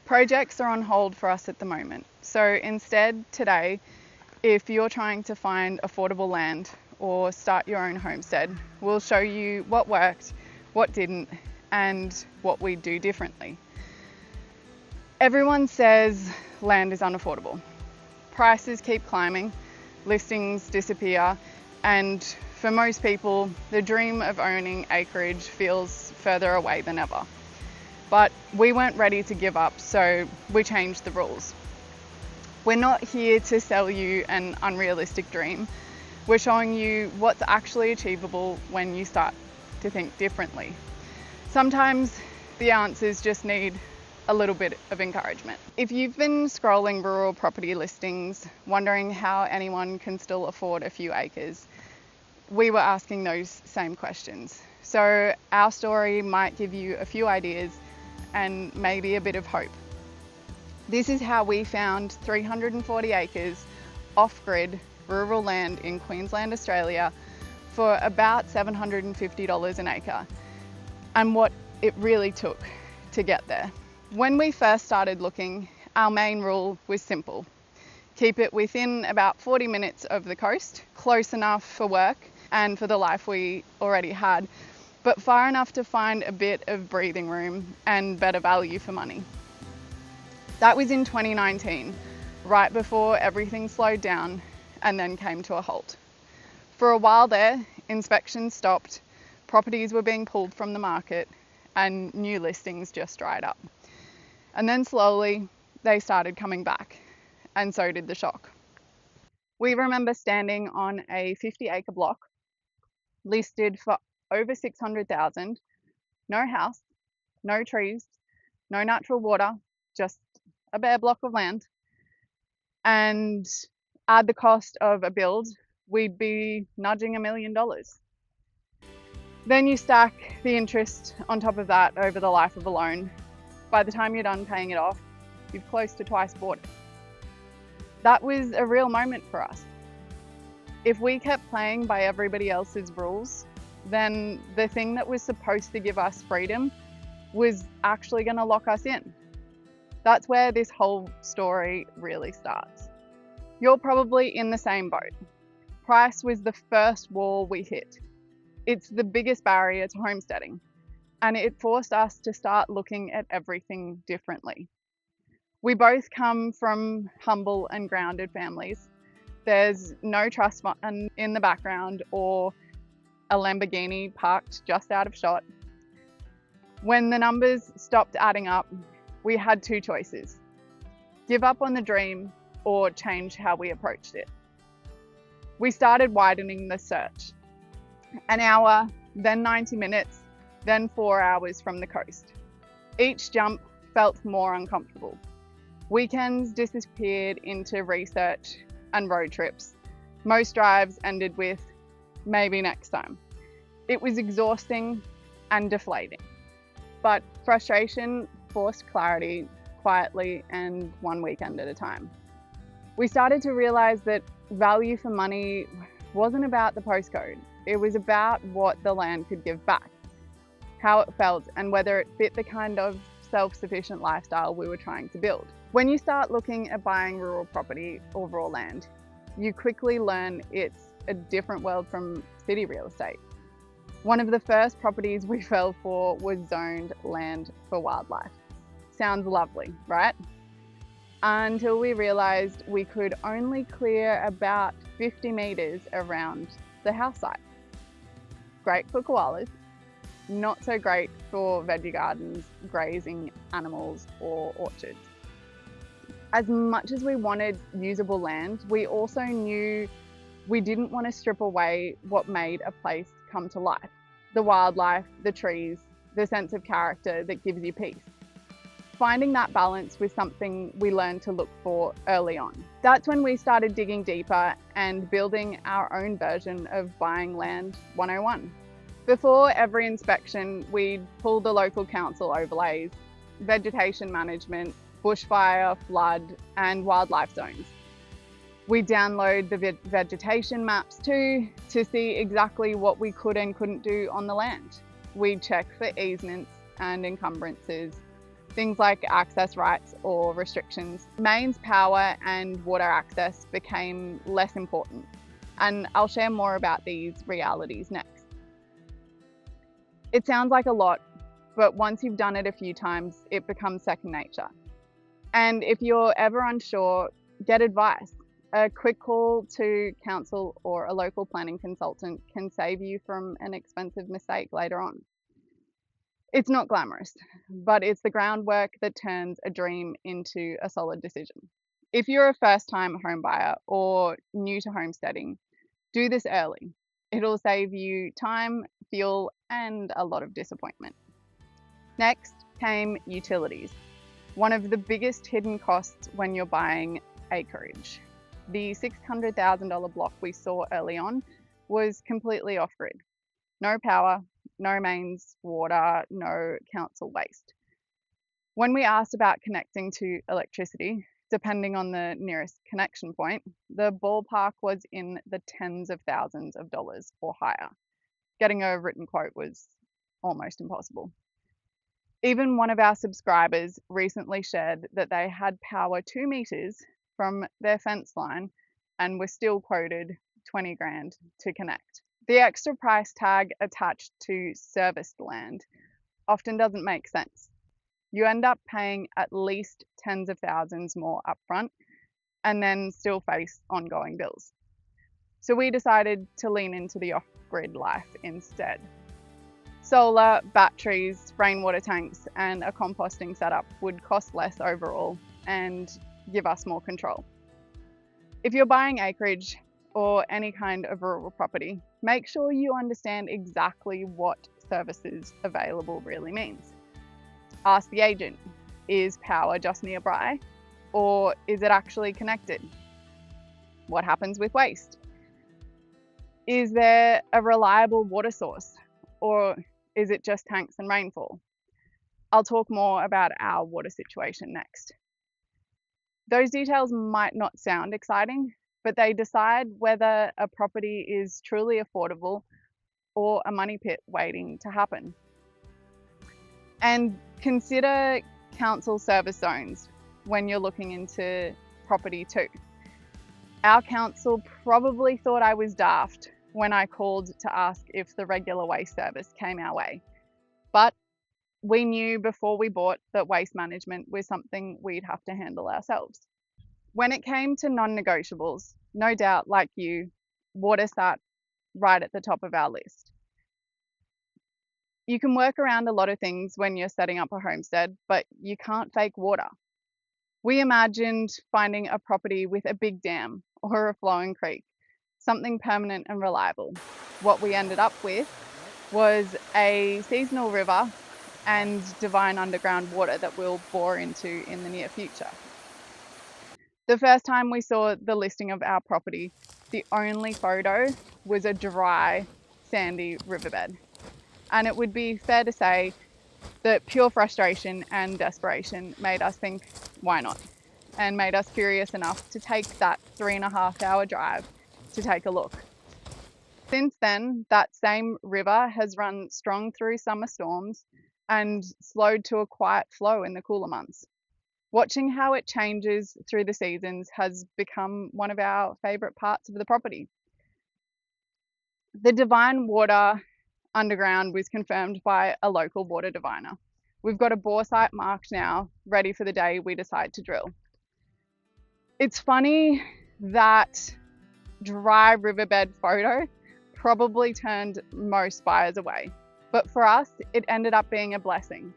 Projects are on hold for us at the moment. So instead today, if you're trying to find affordable land or start your own homestead, we'll show you what worked, what didn't, and what we do differently. Everyone says land is unaffordable. Prices keep climbing, listings disappear, and for most people, the dream of owning acreage feels further away than ever. But we weren't ready to give up, so we changed the rules. We're not here to sell you an unrealistic dream. We're showing you what's actually achievable when you start to think differently. Sometimes the answers just need a little bit of encouragement. If you've been scrolling rural property listings, wondering how anyone can still afford a few acres, we were asking those same questions. So our story might give you a few ideas and maybe a bit of hope. This is how we found 340 acres off-grid rural land in Queensland, Australia for about $750 an acre, and what it really took to get there. When we first started looking, our main rule was simple. Keep it within about 40 minutes of the coast, close enough for work and for the life we already had, but far enough to find a bit of breathing room and better value for money. That was in 2019, right before everything slowed down and then came to a halt. For a while there, inspections stopped, properties were being pulled from the market, and new listings just dried up. And then slowly, they started coming back, and so did the shock. We remember standing on a 50-acre block, listed for over 600,000, no house, no trees, no natural water, just a bare block of land. And add the cost of a build, we'd be nudging $1 million. Then you stack the interest on top of that over the life of a loan. By the time you're done paying it off, you've close to twice bought it. That was a real moment for us. If we kept playing by everybody else's rules, then the thing that was supposed to give us freedom was actually going to lock us in. That's where this whole story really starts. You're probably in the same boat. Price was the first wall we hit. It's the biggest barrier to homesteading, and it forced us to start looking at everything differently. We both come from humble and grounded families. There's no trust fund in the background or a Lamborghini parked just out of shot. When the numbers stopped adding up, we had two choices: give up on the dream or change how we approached it. We started widening the search. An hour, then 90 minutes, then 4 hours from the coast. Each jump felt more uncomfortable. Weekends disappeared into research and road trips. Most drives ended with maybe next time. It was exhausting and deflating, but frustration forced clarity quietly and one weekend at a time. We started to realize that value for money wasn't about the postcode. It was about what the land could give back, how it felt, and whether it fit the kind of self-sufficient lifestyle we were trying to build. When you start looking at buying rural property or raw land, you quickly learn it's a different world from city real estate. One of the first properties we fell for was zoned land for wildlife. Sounds lovely, right? Until we realized we could only clear about 50 meters around the house site. Great for koalas, not so great for veggie gardens, grazing animals, or orchards. As much as we wanted usable land, we also knew we didn't want to strip away what made a place come to life. The wildlife, the trees, the sense of character that gives you peace. Finding that balance was something we learned to look for early on. That's when we started digging deeper and building our own version of Buying Land 101. Before every inspection, we'd pull the local council overlays, vegetation management, bushfire, flood, and wildlife zones. We download the vegetation maps too to see exactly what we could and couldn't do on the land. We check for easements and encumbrances, things like access rights or restrictions, mains power and water access became less important. And I'll share more about these realities next. It sounds like a lot, but once you've done it a few times, it becomes second nature. And if you're ever unsure, get advice. A quick call to council or a local planning consultant can save you from an expensive mistake later on. It's not glamorous, but it's the groundwork that turns a dream into a solid decision. If you're a first-time home buyer or new to homesteading, do this early. It'll save you time, fuel, and a lot of disappointment. Next came utilities, one of the biggest hidden costs when you're buying acreage. The $600,000 block we saw early on was completely off-grid. No power, no mains, water, no council waste. When we asked about connecting to electricity, depending on the nearest connection point, the ballpark was in the tens of thousands of dollars or higher. Getting a written quote was almost impossible. Even one of our subscribers recently shared that they had power 2 meters from their fence line and were still quoted 20 grand to connect. The extra price tag attached to serviced land often doesn't make sense. You end up paying at least tens of thousands more upfront and then still face ongoing bills. So we decided to lean into the off-grid life instead. Solar, batteries, rainwater tanks, and a composting setup would cost less overall and give us more control. If you're buying acreage or any kind of rural property, make sure you understand exactly what services available really means. Ask the agent, is power just nearby or is it actually connected? What happens with waste? Is there a reliable water source or is it just tanks and rainfall? I'll talk more about our water situation next. Those details might not sound exciting, but they decide whether a property is truly affordable or a money pit waiting to happen. And consider council service zones when you're looking into property too. Our council probably thought I was daft when I called to ask if the regular waste service came our way. But we knew before we bought that waste management was something we'd have to handle ourselves. When it came to non-negotiables, no doubt, like you, water sat right at the top of our list. You can work around a lot of things when you're setting up a homestead, but you can't fake water. We imagined finding a property with a big dam or a flowing creek, something permanent and reliable. What we ended up with was a seasonal river and divine underground water that we'll bore into in the near future. The first time we saw the listing of our property, the only photo was a dry, sandy riverbed. And it would be fair to say that pure frustration and desperation made us think, why not? And made us curious enough to take that 3.5-hour drive to take a look. Since then, that same river has run strong through summer storms and slowed to a quiet flow in the cooler months. Watching how it changes through the seasons has become one of our favourite parts of the property. The divine water underground was confirmed by a local water diviner. We've got a bore site marked now, ready for the day we decide to drill. It's funny that dry riverbed photo probably turned most buyers away, but for us, it ended up being a blessing.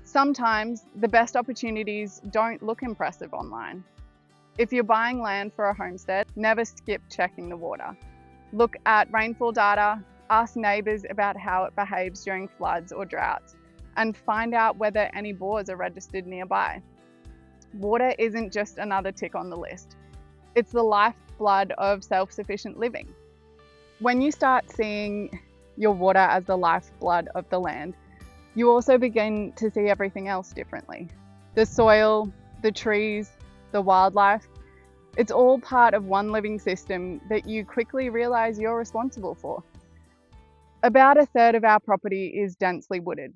Sometimes the best opportunities don't look impressive online. If you're buying land for a homestead, never skip checking the water. Look at rainfall data, ask neighbours about how it behaves during floods or droughts, and find out whether any bores are registered nearby. Water isn't just another tick on the list. It's the lifeblood of self-sufficient living. When you start seeing your water as the lifeblood of the land, you also begin to see everything else differently. The soil, the trees, the wildlife, it's all part of one living system that you quickly realise you're responsible for. About a third of our property is densely wooded.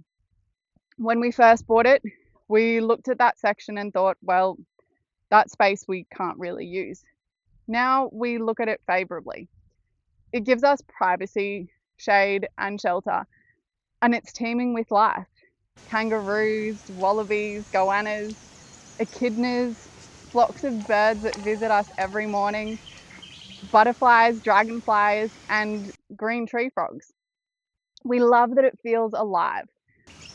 When we first bought it, We looked at that section and thought, well, that space we can't really use. Now we look at it favourably. It gives us privacy, shade and shelter, and it's teeming with life. Kangaroos, wallabies, goannas, echidnas, flocks of birds that visit us every morning, butterflies, dragonflies, and green tree frogs. We love that it feels alive.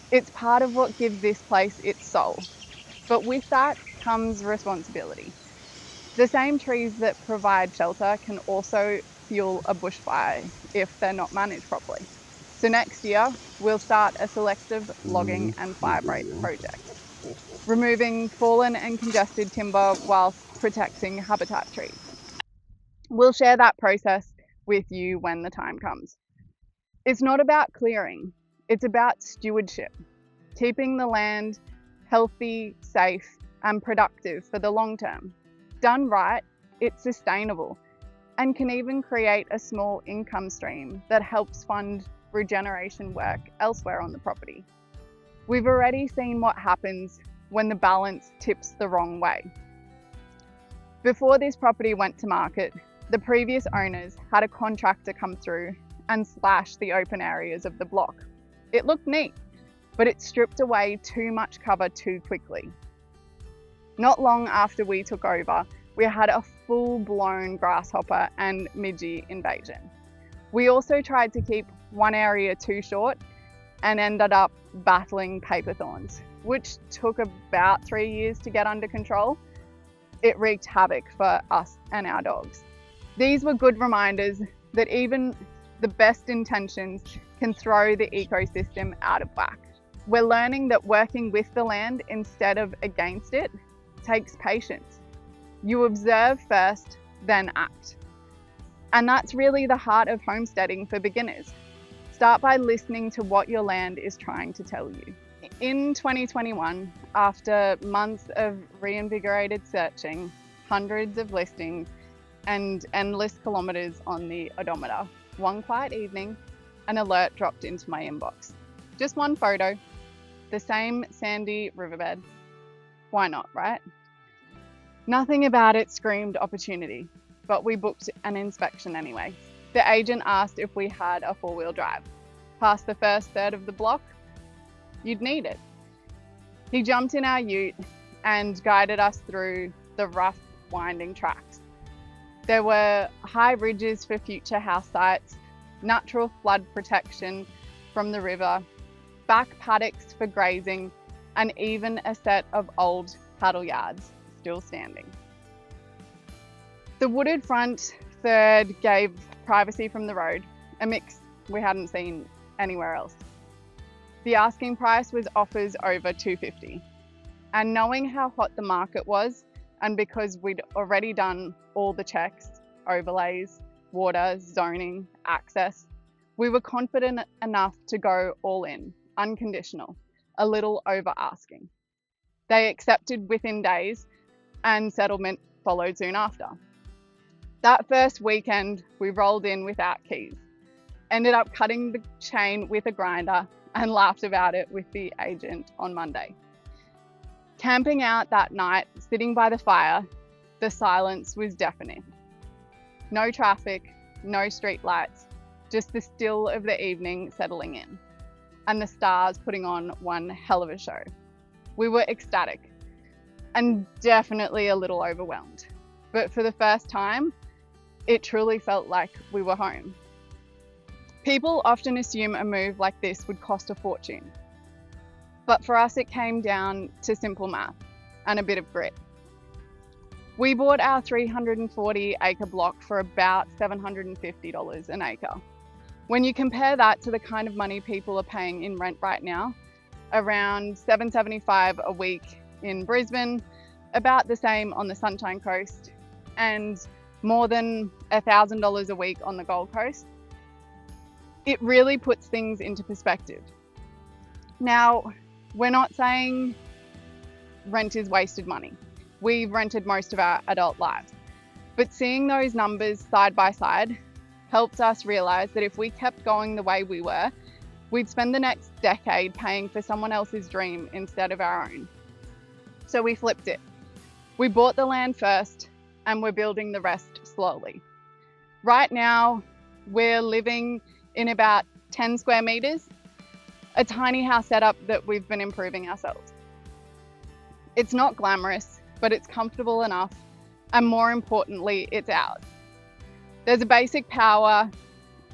It's part of what gives this place its soul. But with that comes responsibility. The same trees that provide shelter can also fuel a bushfire if they're not managed properly. So next year, we'll start a selective logging and fire break project, removing fallen and congested timber whilst protecting habitat trees. We'll share that process with you when the time comes. It's not about clearing, it's about stewardship, keeping the land healthy, safe, and productive for the long term. Done right, it's sustainable and can even create a small income stream that helps fund regeneration work elsewhere on the property. We've already seen what happens when the balance tips the wrong way. Before this property went to market, the previous owners had a contractor come through and slash the open areas of the block. It looked neat, but it stripped away too much cover too quickly. Not long after we took over, we had a full-blown grasshopper and midgie invasion. We also tried to keep one area too short and ended up battling paper thorns, which took about 3 years to get under control. It wreaked havoc for us and our dogs. These were good reminders that even the best intentions can throw the ecosystem out of whack. We're learning that working with the land instead of against it takes patience. You observe first, then act. And that's really the heart of homesteading for beginners. Start by listening to what your land is trying to tell you. In 2021, after months of reinvigorated searching, hundreds of listings, and endless kilometres on the odometer, one quiet evening, an alert dropped into my inbox. Just one photo, the same sandy riverbed. Why not, right? Nothing about it screamed opportunity, but we booked an inspection anyway. The agent asked if we had a four-wheel drive. Past the first third of the block, you'd need it. He jumped in our ute and guided us through the rough, winding tracks. There were high ridges for future house sites, natural flood protection from the river, back paddocks for grazing, and even a set of old cattle yards still standing. The wooded front third gave privacy from the road, a mix we hadn't seen anywhere else. The asking price was offers over $250. And knowing how hot the market was, and because we'd already done all the checks, overlays, water, zoning, access, we were confident enough to go all in, unconditional, a little over asking. They accepted within days and settlement followed soon after. That first weekend, we rolled in without keys, ended up cutting the chain with a grinder and laughed about it with the agent on Monday. Camping out that night, sitting by the fire, the silence was deafening. No traffic, no street lights, just the still of the evening settling in, and the stars putting on one hell of a show. We were ecstatic and definitely a little overwhelmed, but for the first time, it truly felt like we were home. People often assume a move like this would cost a fortune, but for us it came down to simple math and a bit of grit. We bought our 340 acre block for about $750 an acre. When you compare that to the kind of money people are paying in rent right now, around $775 a week in Brisbane, about the same on the Sunshine Coast, and more than $1,000 a week on the Gold Coast, it really puts things into perspective. Now, we're not saying rent is wasted money. We've rented most of our adult lives, but seeing those numbers side by side helped us realize that if we kept going the way we were, we'd spend the next decade paying for someone else's dream instead of our own. So we flipped it. We bought the land first and we're building the rest slowly. Right now, we're living in about 10 square meters, a tiny house setup that we've been improving ourselves. It's not glamorous, but it's comfortable enough, and more importantly, it's ours. There's a basic power,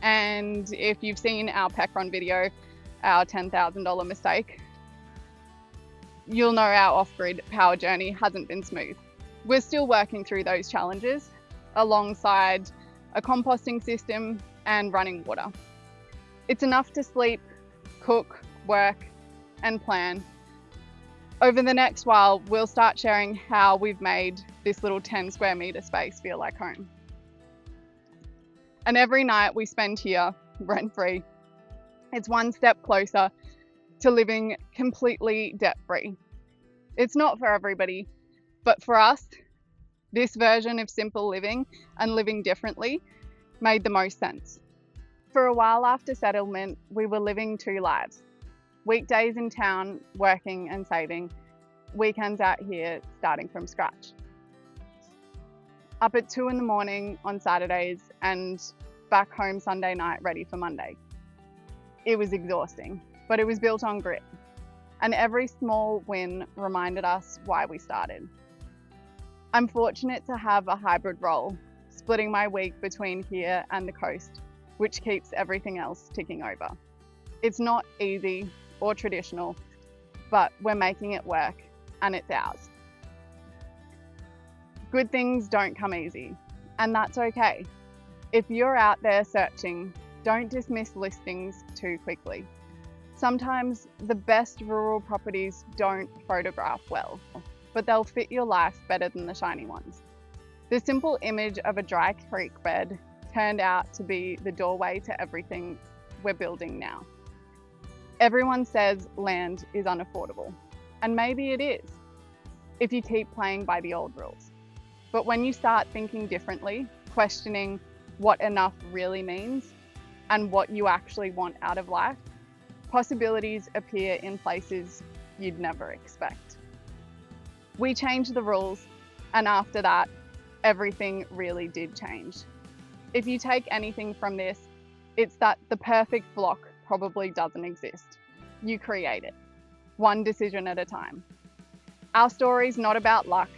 and if you've seen our Pecron video, our $10,000 mistake, you'll know our off-grid power journey hasn't been smooth. We're still working through those challenges alongside a composting system and running water. It's enough to sleep, cook, work, and plan. Over the next while, we'll start sharing how we've made this little 10 square meter space feel like home. And every night we spend here rent-free, it's one step closer to living completely debt-free. It's not for everybody, but for us, this version of simple living and living differently made the most sense. For a while after settlement, we were living two lives. Weekdays in town, working and saving. Weekends out here, starting from scratch. Up at 2 in the morning on Saturdays and back home Sunday night, ready for Monday. It was exhausting, but it was built on grit. And every small win reminded us why we started. I'm fortunate to have a hybrid role, splitting my week between here and the coast, which keeps everything else ticking over. It's not easy or traditional, but we're making it work and it's ours. Good things don't come easy, and that's okay. If you're out there searching, don't dismiss listings too quickly. Sometimes the best rural properties don't photograph well, but they'll fit your life better than the shiny ones. The simple image of a dry creek bed turned out to be the doorway to everything we're building now. Everyone says land is unaffordable, and maybe it is, if you keep playing by the old rules. But when you start thinking differently, questioning what enough really means and what you actually want out of life, possibilities appear in places you'd never expect. We changed the rules, and after that, everything really did change. If you take anything from this, it's that the perfect block probably doesn't exist. You create it, one decision at a time. Our story's not about luck,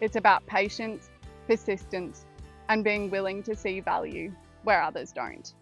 it's about patience, persistence, and being willing to see value where others don't.